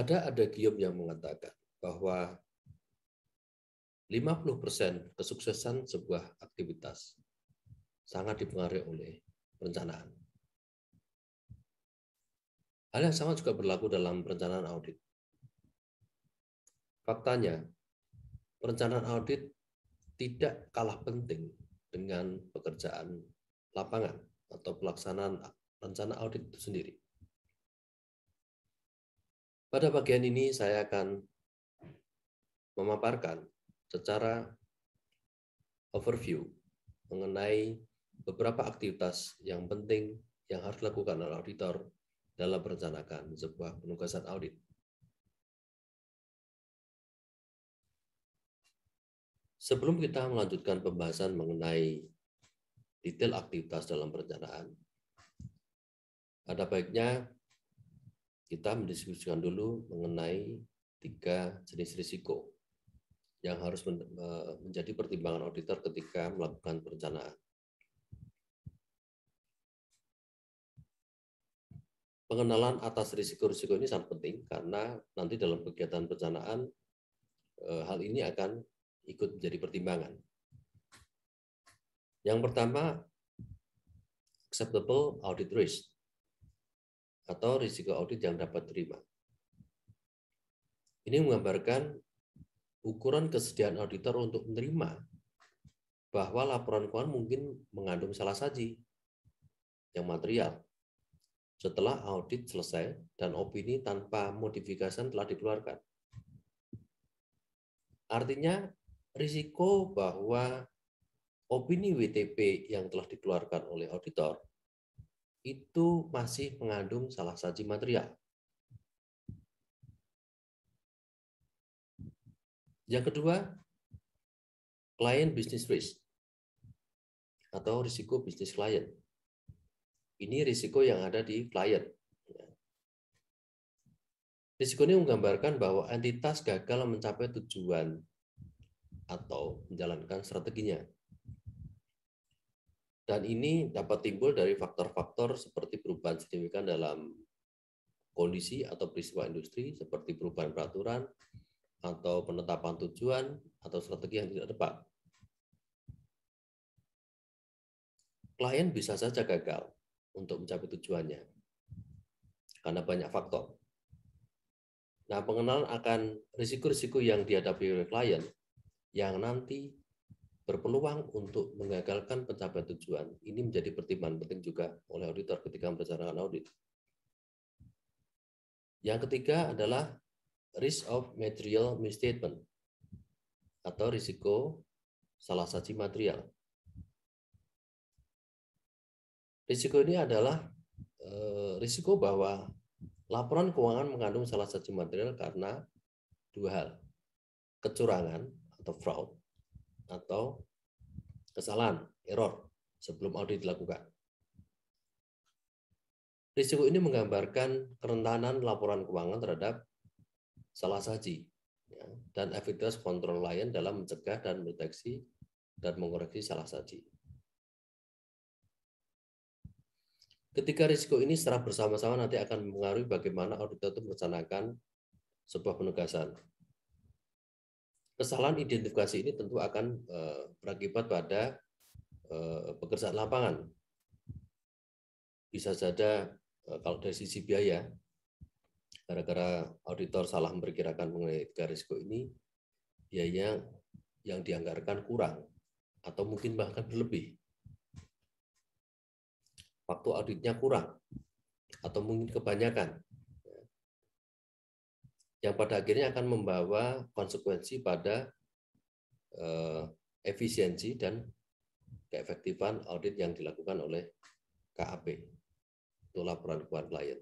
Ada adagium yang mengatakan bahwa 50% kesuksesan sebuah aktivitas sangat dipengaruhi oleh perencanaan. Hal yang sama juga berlaku dalam perencanaan audit. Faktanya, perencanaan audit tidak kalah penting dengan pekerjaan lapangan atau pelaksanaan rencana audit itu sendiri. Pada bagian ini saya akan memaparkan secara overview mengenai beberapa aktivitas yang penting yang harus dilakukan oleh auditor dalam merencanakan sebuah penugasan audit. Sebelum kita melanjutkan pembahasan mengenai detail aktivitas dalam perencanaan, ada baiknya kita mendiskusikan dulu mengenai 3 jenis risiko yang harus menjadi pertimbangan auditor ketika melakukan perencanaan. Pengenalan atas risiko-risiko ini sangat penting karena nanti dalam kegiatan perencanaan hal ini akan ikut menjadi pertimbangan. Yang pertama, acceptable audit risk atau risiko audit yang dapat diterima. Ini menggambarkan ukuran kesediaan auditor untuk menerima bahwa laporan keuangan mungkin mengandung salah saji yang material setelah audit selesai dan opini tanpa modifikasi telah dikeluarkan. Artinya, risiko bahwa opini WTP yang telah dikeluarkan oleh auditor itu masih mengandung salah saji material. Yang kedua, client business risk atau risiko bisnis klien. Ini risiko yang ada di klien. Risiko ini menggambarkan bahwa entitas gagal mencapai tujuan atau menjalankan strateginya. Dan ini dapat timbul dari faktor-faktor seperti perubahan signifikan dalam kondisi atau peristiwa industri, seperti perubahan peraturan, atau penetapan tujuan, atau strategi yang tidak tepat. Klien bisa saja gagal untuk mencapai tujuannya, karena banyak faktor. Nah, pengenalan akan risiko-risiko yang dihadapi oleh klien yang nanti berpeluang untuk menggagalkan pencapaian tujuan, ini menjadi pertimbangan penting juga oleh auditor ketika merencanakan audit. Yang ketiga adalah risk of material misstatement atau risiko salah saji material. Risiko ini adalah risiko bahwa laporan keuangan mengandung salah saji material karena 2 hal, kecurangan atau fraud atau kesalahan, error sebelum audit dilakukan. Risiko ini menggambarkan kerentanan laporan keuangan terhadap salah saji dan efektivitas kontrol klien dalam mencegah dan mendeteksi dan mengoreksi salah saji. Ketiga risiko ini secara bersama-sama nanti akan mempengaruhi bagaimana auditor itu merencanakan sebuah penugasan. Kesalahan identifikasi ini tentu akan berakibat pada pekerjaan lapangan. Bisa saja kalau dari sisi biaya, gara-gara auditor salah memperkirakan mengenai 3 risiko ini, biaya yang dianggarkan kurang atau mungkin bahkan berlebih. Waktu auditnya kurang atau mungkin kebanyakan, yang pada akhirnya akan membawa konsekuensi pada efisiensi dan keefektifan audit yang dilakukan oleh KAP untuk laporan keuangan klien.